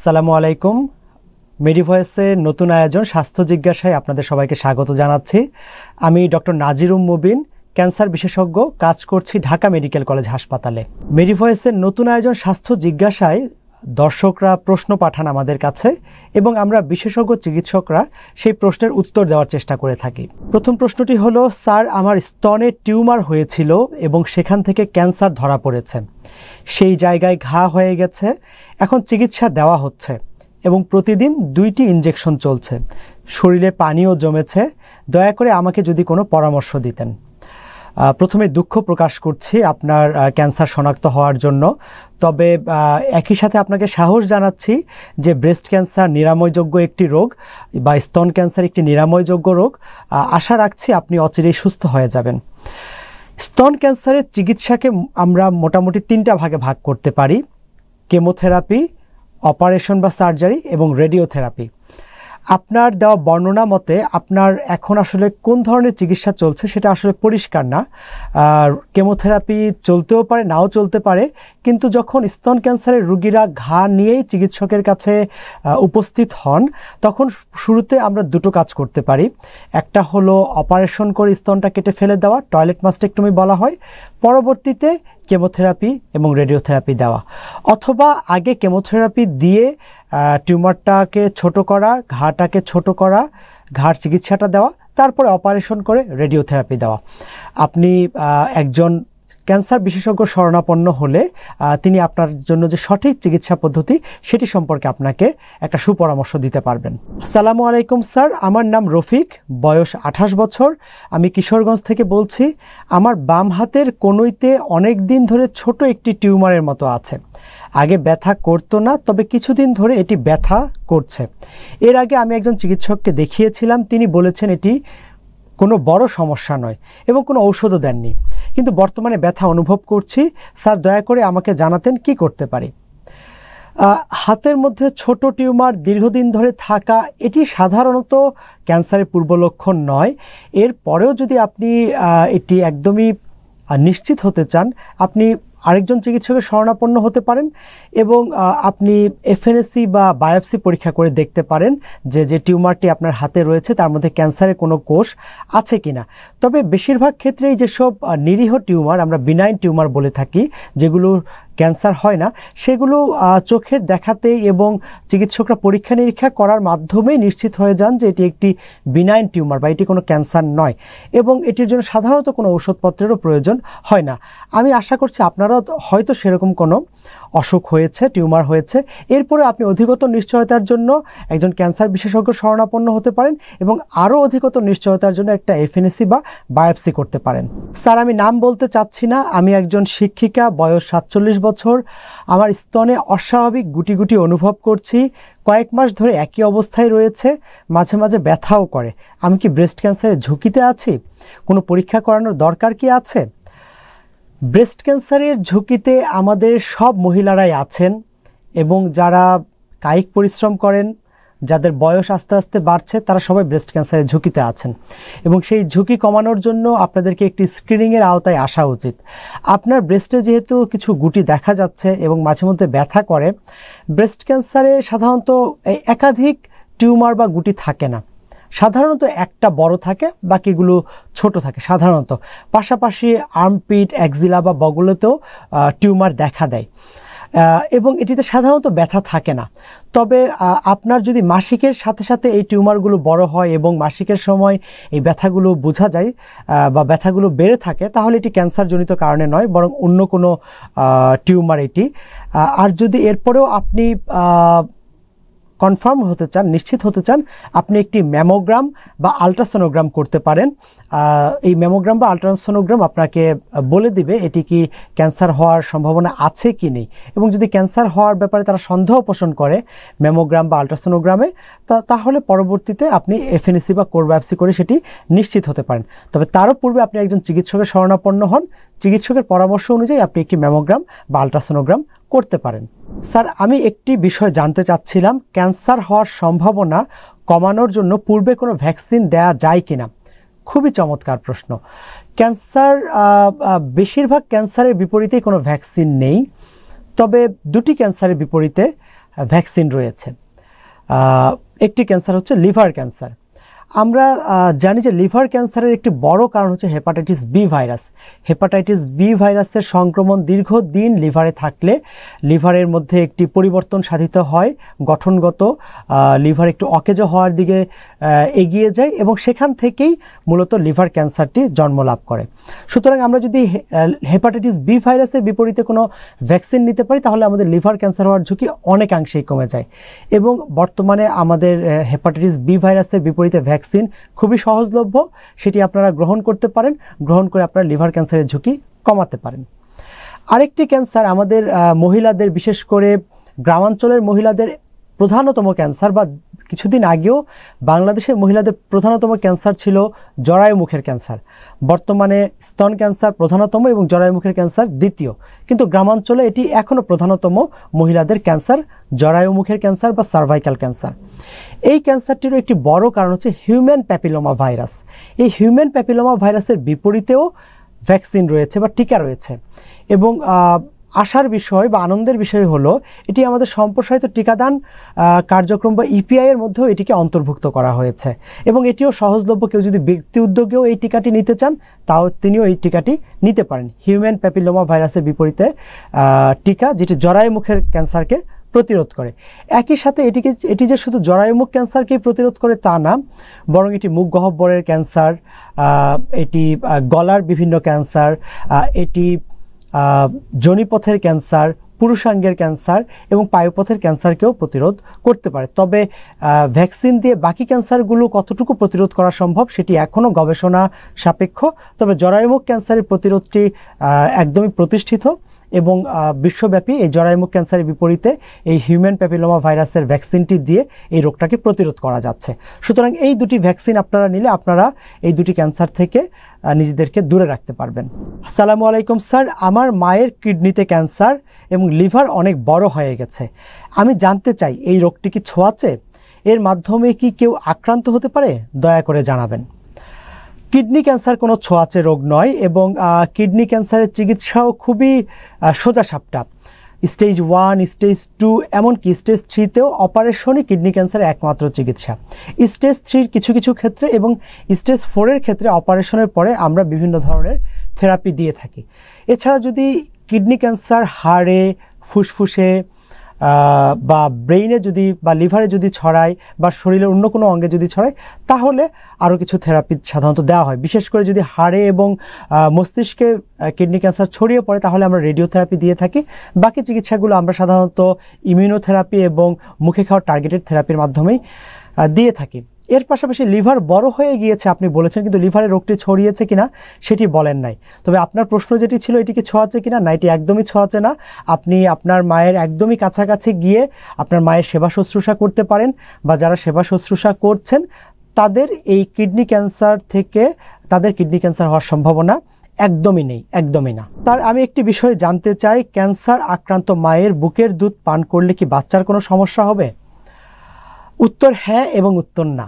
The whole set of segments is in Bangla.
আসসালামু আলাইকুম। মেডিভয়েসের নতুন আয়োজন স্বাস্থ্য জিজ্ঞাসায় আপনাদের সবাইকে স্বাগত জানাচ্ছি। আমি ডক্টর নাজিরুম মুবিন, ক্যান্সার বিশেষজ্ঞ, কাজ করছি ঢাকা মেডিকেল কলেজ হাসপাতালে। মেডিভয়েসের নতুন আয়োজন স্বাস্থ্য জিজ্ঞাসায় দর্শকরা প্রশ্ন পাঠান আমাদের কাছে এবং আমরা বিশেষজ্ঞ চিকিৎসকরা সেই প্রশ্নের উত্তর দেওয়ার চেষ্টা করে থাকি। প্রথম প্রশ্নটি হলো, স্যার আমার স্তনে টিউমার হয়েছিল এবং সেখান থেকে ক্যান্সার ধরা পড়েছে। সেই জায়গায় ঘা হয়ে গেছে, এখন চিকিৎসা দেওয়া হচ্ছে এবং প্রতিদিন 2টি ইনজেকশন চলছে। শরীরে পানিও জমেছে, দয়া করে আমাকে যদি কোনো পরামর্শ দিতেন। প্রথমে দুঃখ প্রকাশ করছি আপনার ক্যান্সার শনাক্ত হওয়ার জন্য, তবে একই সাথে আপনাকে সাহস জানাচ্ছি যে ব্রেস্ট ক্যান্সার নিরাময়যোগ্য একটি রোগ বা স্তন ক্যান্সার একটি নিরাময়যোগ্য রোগ। আশা রাখছি আপনি অচিরেই সুস্থ হয়ে যাবেন। স্তন ক্যান্সারের চিকিৎসাকে আমরা মোটামুটি 3টা ভাগে ভাগ করতে পারি: কেমোথেরাপি, অপারেশন বা সার্জারি এবং রেডিওথেরাপি। আপনার দেওয়া বর্ণনা মতে আপনার এখন আসলে কোন ধরনের চিকিৎসা চলছে সেটা আসলে পরিষ্কার না। কেমোথেরাপি চলতেও পারে, নাও চলতে পারে, কিন্তু যখন স্তন ক্যান্সারের রোগীরা ঘা নিয়েই চিকিৎসকের কাছে উপস্থিত হন তখন শুরুতে আমরা 2টো কাজ করতে পারি। একটা হলো অপারেশন করে স্তনটা কেটে ফেলে দেওয়া, টয়লেট মাস্টেক্টমি বলা হয়। পরবর্তীতে কেমোথেরাপি এবং রেডিওথেরাপি দেওয়া, অথবা আগে কেমোথেরাপি দিয়ে টিউমারটাকে ছোট করা, ঘাটাকে ছোট করা, ঘাড় চিকিৎসাটা দেওয়া, তারপরে অপারেশন করে রেডিওথেরাপি দেওয়া। আপনি একজন ক্যান্সার বিশেষজ্ঞ শরণাপন্ন হলে তিনি আপনার জন্য যে সঠিক চিকিৎসা পদ্ধতি সেটি সম্পর্কে আপনাকে একটা সুপরামর্শ দিতে পারবেন। আসসালামু আলাইকুম স্যার, আমার নাম রফিক, বয়স 28 বছর, আমি কিশোরগঞ্জ থেকে বলছি। আমার বাম হাতের কনুইতে অনেক দিন ধরে ছোট একটি টিউমারের মতো আছে। আগে ব্যথা করতো না, তবে কিছুদিন ধরে এটি ব্যথা করছে। এর আগে আমি একজন চিকিৎসককে দেখিয়েছিলাম, তিনি বলেছেন এটি কোনো বড় সমস্যা নয় এবং কোনো ঔষধও দেননি, কিন্তু বর্তমানে ব্যথা অনুভব করছি। স্যার দয়া করে আমাকে জানাতেন কি করতে পারি। হাতের মধ্যে ছোট টিউমার দীর্ঘদিন ধরে থাকা এটি সাধারণত ক্যান্সারের পূর্বলক্ষণ নয়। এরপরেও যদি আপনি এটি একদমই নিশ্চিত হতে চান, আপনি আরেকজন চিকিৎসকের শরণাপন্ন হতে পারেন এবং আপনি এফএনএসি বা বায়োপসি পরীক্ষা করে দেখতে পারেন যে টিউমারটি আপনার হাতে রয়েছে তার মধ্যে ক্যান্সারের কোনো কোষ আছে কিনা। তবে বেশিরভাগ ক্ষেত্রেই যেসব নিরীহ টিউমার, আমরা বিনাইন টিউমার বলে থাকি, যেগুলো ক্যান্সার হয় না, সেগুলো চোখের দেখাতেই এবং চিকিৎসকরা পরীক্ষা নিরীক্ষা করার মাধ্যমেই নিশ্চিত হয়ে যান যে এটি একটি বিনাইন টিউমার বা এটি কোনো ক্যান্সার নয়, এবং এটির জন্য সাধারণত কোনো ওষুধপত্রেরও প্রয়োজন হয় না। আমি আশা করছি আপনারাও হয়তো সেরকম কোনো অসুখ হয়েছে, টিউমার হয়েছে। এরপরে আপনি অধিকতর নিশ্চয়তার জন্য একজন ক্যান্সার বিশেষজ্ঞ শরণাপন্ন হতে পারেন এবং আরও অধিকতর নিশ্চয়তার জন্য একটা এফএনএসি বা বায়োপসি করতে পারেন। স্যার আমি নাম বলতে চাচ্ছি না, আমি একজন শিক্ষিকা, বয়স 47 বছর। আমার স্তনে অস্বাভাবিক গুটি গুটি অনুভব করছি, কয়েক মাস ধরে একই অবস্থায় রয়েছে, মাঝে মাঝে ব্যথাও করে। আমি কি ব্রেস্ট ক্যান্সারের ঝুঁকিতে আছি? কোনো পরীক্ষা করানোর দরকার কি আছে? ব্রেস্ট ক্যান্সারের ঝুঁকিতে আমাদের সব মহিলারাই আছেন এবং যারা কায়িক পরিশ্রম করেন, যাদের বয়স আস্তে আস্তে বাড়ছে, তারা সবাই ব্রেস্ট ক্যান্সারের ঝুঁকিতে আছেন এবং সেই ঝুঁকি কমানোর জন্য আপনাদেরকে একটি স্ক্রিনিংয়ের আওতায় আসা উচিত। আপনার ব্রেস্টে যেহেতু কিছু গুটি দেখা যাচ্ছে এবং মাঝে মধ্যে ব্যথা করে, ব্রেস্ট ক্যান্সারে সাধারণত একাধিক টিউমার বা গুটি থাকে না, সাধারণত একটা বড় থাকে, বাকিগুলো ছোট থাকে সাধারণত। পাশাপাশি আর্মপিট, অ্যাক্সিলা বা বগলেতেও টিউমার দেখা দেয় এবং এটিতে সাধারণত ব্যথা থাকে না। তবে আপনার যদি মাসিকের সাথে সাথে এই টিউমারগুলো বড় হয় এবং মাসিকের সময় এই ব্যথাগুলো বোঝা যায় বা ব্যথাগুলো বেড়ে থাকে, তাহলে এটি ক্যান্সারজনিত কারণে নয়, বরং অন্য কোনো টিউমার এটি। আর যদি এরপরেও আপনি কনফার্ম হতে চান, নিশ্চিত হতে চান, আপনি একটি ম্যামোগ্রাম বা আলট্রাসোনোগ্রাম করতে পারেন। এই ম্যামোগ্রাম বা আলট্রাসোনোগ্রাম আপনাকে বলে দিবে এটি কি ক্যান্সার হওয়ার সম্ভাবনা আছে কি নেই, এবং যদি ক্যান্সার হওয়ার ব্যাপারে তারা সন্দেহ পোষণ করে ম্যামোগ্রাম বা আলট্রাসোনোগ্রামে, তাহলে পরবর্তীতে আপনি এফএনএসি বা কোর বায়োপসি করে সেটি নিশ্চিত হতে পারেন। তবে তারও পূর্বে আপনি একজন চিকিৎসকের শরণাপন্ন হন, চিকিৎসকের পরামর্শ অনুযায়ী আপনি একটি ম্যামোগ্রাম বা আলট্রাসোনোগ্রাম করতে পারেন। স্যার আমি একটি বিষয় জানতে চাচ্ছিলাম, ক্যান্সার হওয়ার সম্ভাবনা কমানোর জন্য পূর্বে কোনো ভ্যাকসিন দেয়া যায় কিনা? খুবই চমৎকার প্রশ্ন। ক্যান্সার বেশিরভাগ ক্যান্সারের বিপরীতেই কোনো ভ্যাকসিন নেই, তবে 2টি ক্যান্সারের বিপরীতে ভ্যাকসিন রয়েছে। একটি ক্যান্সার হচ্ছে লিভার ক্যান্সার। আমরা জানি যে লিভার ক্যান্সারের একটি বড় কারণ হচ্ছে hepatitis B virus. Hepatitis B ভাইরাসের সংক্রমণ দীর্ঘদিন লিভারে থাকলে লিভারের মধ্যে একটি পরিবর্তন সাধিত হয়, গঠনগত লিভার একটু অকেজো হওয়ার দিকে এগিয়ে যায় এবং সেখান থেকেই মূলত লিভার ক্যান্সারটি জন্ম লাভ করে। সুতরাং আমরা যদি হেপাটাইটিস বি ভাইরাসের বিপরীতে কোনো ভ্যাকসিন নিতে পারি তাহলে আমাদের লিভার ক্যান্সার হওয়ার ঝুঁকি অনেকাংশেই কমে যায়। এবং বর্তমানে আমাদের হেপাটাইটিস বি ভাইরাসের বিপরীতে ভ্যাকসিন খুবই সহজলভ্য, সেটি আপনারা গ্রহণ করতে পারেন, গ্রহণ করে আপনারা লিভার ক্যান্সারের ঝুঁকি কমাতে পারেন। আরেকটি ক্যান্সার আমাদের মহিলাদের, বিশেষ করে গ্রামাঞ্চলের মহিলাদের প্রধানতম ক্যান্সার, বা কিছুদিন আগেও বাংলাদেশের মহিলাদের প্রধানতম ক্যান্সার ছিল জরায়ুমুখের ক্যান্সার। বর্তমানে স্তন ক্যান্সার প্রধানতম এবং জরায়ুমুখের ক্যান্সার দ্বিতীয়, কিন্তু গ্রামাঞ্চলে এটি এখনও প্রধানতম মহিলাদের ক্যান্সার, জরায়ুমুখের ক্যান্সার বা সার্ভাইকাল ক্যান্সার। এই ক্যান্সারটিরও একটি বড় কারণ হচ্ছে হিউম্যান প্যাপিলোমা ভাইরাস। এই হিউম্যান প্যাপিলোমা ভাইরাসের বিপরীতেও ভ্যাকসিন রয়েছে বা টিকা রয়েছে এবং আশার বিষয় বা আনন্দের বিষয় হলো এটি আমাদের সম্প্রসারিত টিকাদান কার্যক্রম বা ইপিআই এর মধ্যেও এটিকে অন্তর্ভুক্ত করা হয়েছে এবং এটিও সহজলভ্য। কেউ যদি ব্যক্তি উদ্যোগেও এই টিকাটি নিতে চান তাও তিনিও এই টিকাটি নিতে পারেন। হিউম্যান প্যাপিলোমা ভাইরাসের বিপরীতে টিকা, যেটি জরায়ুমুখের ক্যান্সারকে প্রতিরোধ করে। একই সাথে এটি যে শুধু জরায়ুমুখ ক্যান্সারকেই প্রতিরোধ করে তা না, বরং এটি মুখ গহ্বরের ক্যান্সার, এটি গলার বিভিন্ন ক্যান্সার, এটি যোনিপথের ক্যান্সার, পুরুষাঙ্গের ক্যান্সার এবং পায়ুপথের ক্যান্সারকেও প্রতিরোধ করতে পারে। তবে ভ্যাকসিন দিয়ে বাকি ক্যান্সারগুলো কতটুকু প্রতিরোধ করা সম্ভব সেটি এখনও গবেষণা সাপেক্ষ। তবে জরায়ুমুখ ক্যান্সারের প্রতিরোধটি একদমই প্রতিষ্ঠিত এবং বিশ্বব্যাপী এই জরায়ুমুখ ক্যান্সারের বিপরীতে এই হিউম্যান প্যাপিলোমা ভাইরাসের ভ্যাকসিনটি দিয়ে এই রোগটাকে প্রতিরোধ করা যাচ্ছে। সুতরাং এই দুটি ভ্যাকসিন আপনারা নিলে আপনারা এই দুটি ক্যান্সার থেকে নিজেদেরকে দূরে রাখতে পারবেন। আসসালামু আলাইকুম স্যার, আমার মায়ের কিডনিতে ক্যান্সার এবং লিভার অনেক বড় হয়ে গেছে। আমি জানতে চাই এই রোগটি কি ছোঁয়াচে? এর মাধ্যমে কি কেউ আক্রান্ত হতে পারে? দয়া করে জানাবেন। কিডনি ক্যান্সার কোনো ছোঁয়াচে রোগ নয় এবং কিডনি ক্যান্সারের চিকিৎসাও খুবই সোজাসাপটা। স্টেজ 1, স্টেজ 2, এমনকি স্টেজ 3তেও অপারেশনই কিডনি ক্যান্সারের একমাত্র চিকিৎসা। স্টেজ 3 কিছু কিছু ক্ষেত্রে এবং স্টেজ 4-এর ক্ষেত্রে অপারেশনের পরে আমরা বিভিন্ন ধরনের থেরাপি দিয়ে থাকি। এছাড়া যদি কিডনি ক্যান্সার হাড়ে, ফুসফুসে বা ব্রেইনে যদি বা লিভারে যদি ছড়ায় বা শরীরের অন্য কোনো অঙ্গে যদি ছড়ায় তাহলে আরও কিছু থেরাপি সাধারণত দেওয়া হয়। বিশেষ করে যদি হাড়ে এবং মস্তিষ্কে কিডনি ক্যান্সার ছড়িয়ে পড়ে তাহলে আমরা রেডিওথেরাপি দিয়ে থাকি। বাকি চিকিৎসাগুলো আমরা সাধারণত ইমিউনোথেরাপি এবং মুখে খাওয়া টার্গেটেড থেরাপির মাধ্যমেই দিয়ে থাকি। এর পাশাপাশি লিভার বড় হয়ে গিয়েছে আপনি বলেছেন, কিন্তু লিভারের রোগটি ছড়িয়েছে কিনা সেটি বলেন নাই। তবে আপনার প্রশ্ন যেটি ছিল এটিকে ছোঁয়াচে কিনা, না, এটি একদমই ছোঁয়াচে না। আপনি আপনার মায়ের একদমই কাছাকাছি গিয়ে আপনার মায়ের সেবা শুশ্রূষা করতে পারেন বা যারা সেবা শুশ্রূষা করছেন তাদের এই কিডনি ক্যান্সার থেকে তাদের কিডনি ক্যান্সার হওয়ার সম্ভাবনা একদমই নেই, একদমই না। তার আমি একটি বিষয় জানতে চাই, ক্যান্সার আক্রান্ত মায়ের বুকের দুধ পান করলে কি বাচ্চার কোনো সমস্যা হবে? উত্তর হ্যাঁ এবং উত্তর না।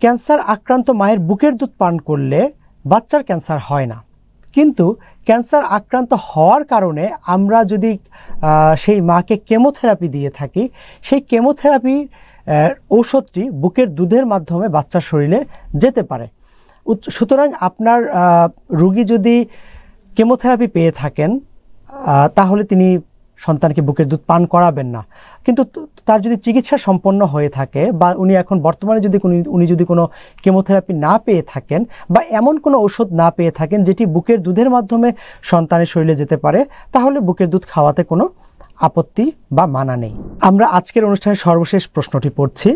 ক্যান্সার আক্রান্ত মায়ের বুকের দুধ পান করলে বাচ্চার ক্যান্সার হয় না, কিন্তু ক্যান্সার আক্রান্ত হওয়ার কারণে আমরা যদি সেই মাকে কেমোথেরাপি দিয়ে থাকি, সেই কেমোথেরাপির ঔষধটি বুকের দুধের মাধ্যমে বাচ্চার শরীরে যেতে পারে। সুতরাং আপনার রোগী যদি কেমোথেরাপি পেয়ে থাকেন তাহলে তিনি সন্তানকে বুকের দুধ পান করাবেন না। কিন্তু তার যদি চিকিৎসা সম্পন্ন হয়ে থাকে বা উনি এখন বর্তমানে উনি যদি কোনো কেমোথেরাপি না পেয়ে থাকেন বা এমন কোনো ওষুধ না পেয়ে থাকেন যেটি বুকের দুধের মাধ্যমে সন্তানের শরীরে যেতে পারে, তাহলে বুকের দুধ খাওয়াতে কোনো আপত্তি বা মানা নেই। আমরা আজকের অনুষ্ঠানের সর্বশেষ প্রশ্নটি পড়ছি।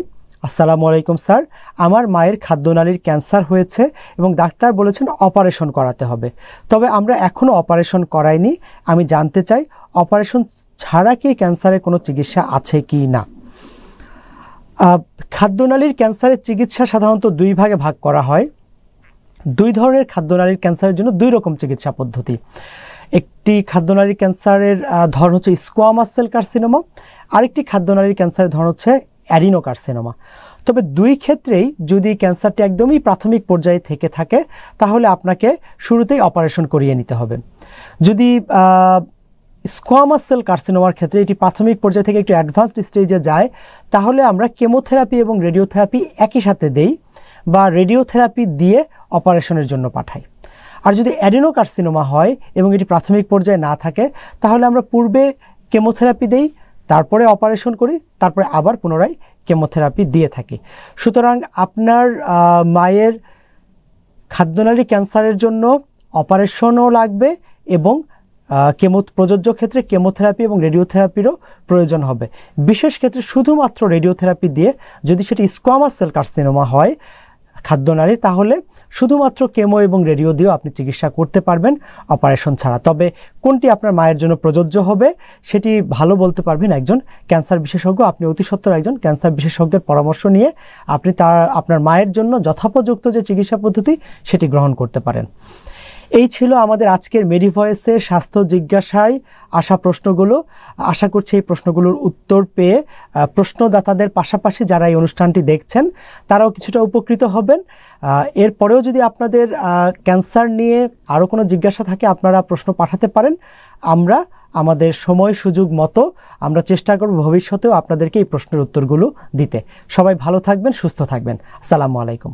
আসসালামু আলাইকুম স্যার, আমার মায়ের খাদ্যনালীর ক্যান্সার হয়েছে এবং ডাক্তার বলেছেন অপারেশন করাতে হবে, তবে আমরা এখনও অপারেশন করাইনি। আমি জানতে চাই অপারেশন ছাড়া কি ক্যান্সারের কোনো চিকিৎসা আছে কি না? খাদ্যনালীর ক্যান্সারের চিকিৎসা সাধারণত দুই ভাগে ভাগ করা হয়। দুই ধরনের খাদ্যনালীর ক্যান্সারের জন্য দুই রকম চিকিৎসা পদ্ধতি। একটি খাদ্যনালীর ক্যান্সারের ধরন হচ্ছে স্কোয়ামাস সেল কার্সিনোমা, আরেকটি খাদ্যনালীর ক্যান্সারের ধরন হচ্ছে অ্যাডিনোকার্সিনোমা। তবে দুই ক্ষেত্রেই যদি ক্যান্সারটি একদমই প্রাথমিক পর্যায়ে থেকে থাকে তাহলে আপনাকে শুরুতেই অপারেশন করিয়ে নিতে হবে। যদি স্কোয়ামাস সেল কার্সিনোমার ক্ষেত্রে এটি প্রাথমিক পর্যায় থেকে একটু অ্যাডভান্সড স্টেজে যায়, তাহলে আমরা কেমোথেরাপি এবং রেডিওথেরাপি একই সাথে দেই বা রেডিওথেরাপি দিয়ে অপারেশনের জন্য পাঠাই। আর যদি অ্যাডিনোকার্সিনোমা হয় এবং এটি প্রাথমিক পর্যায়ে না থাকে, তাহলে আমরা পূর্বে কেমোথেরাপি দেই, তারপরে অপারেশন করি, তারপরে আবার পুনরায় কেমোথেরাপি দিয়ে থাকি। সুতরাং আপনার মায়ের খাদ্যনালী ক্যান্সারের জন্য অপারেশনও লাগবে এবং প্রযোজ্য ক্ষেত্রে কেমোথেরাপি এবং রেডিওথেরাপিরও প্রয়োজন হবে। বিশেষ ক্ষেত্রে শুধুমাত্র রেডিওথেরাপি দিয়ে যদি সেটি স্কোয়ামাস সেল কার্সিনোমা হয় খাদ্যনালীর, তাহলে শুধুমাত্র কেমো এবং রেডিও দিয়েও আপনি চিকিৎসা করতে পারবেন অপারেশন ছাড়া। তবে কোনটি আপনার মায়ের জন্য প্রযোজ্য হবে সেটি ভালো বলতে পারবেন একজন ক্যান্সার বিশেষজ্ঞ। আপনি অতি সত্বর একজন ক্যান্সার বিশেষজ্ঞের পরামর্শ নিয়ে আপনি আপনার মায়ের জন্য যথোপযুক্ত যে চিকিৎসা পদ্ধতি সেটি গ্রহণ করতে পারেন। এই ছিল আমাদের আজকের মেডিভয়েসের স্বাস্থ্য জিজ্ঞাসায় আসা প্রশ্নগুলো। আশা করছি এই প্রশ্নগুলোর উত্তর পেয়ে প্রশ্নদাতাদের পাশাপাশি যারা এই অনুষ্ঠানটি দেখছেন তারাও কিছুটা উপকৃত হবেন। এরপরেও যদি আপনাদের ক্যান্সার নিয়ে আরও কোনো জিজ্ঞাসা থাকে আপনারা প্রশ্ন পাঠাতে পারেন। আমরা আমাদের সময় সুযোগ মতো আমরা চেষ্টা করব ভবিষ্যতেও আপনাদেরকে এই প্রশ্নের উত্তরগুলো দিতে। সবাই ভালো থাকবেন, সুস্থ থাকবেন। আসসালামু আলাইকুম।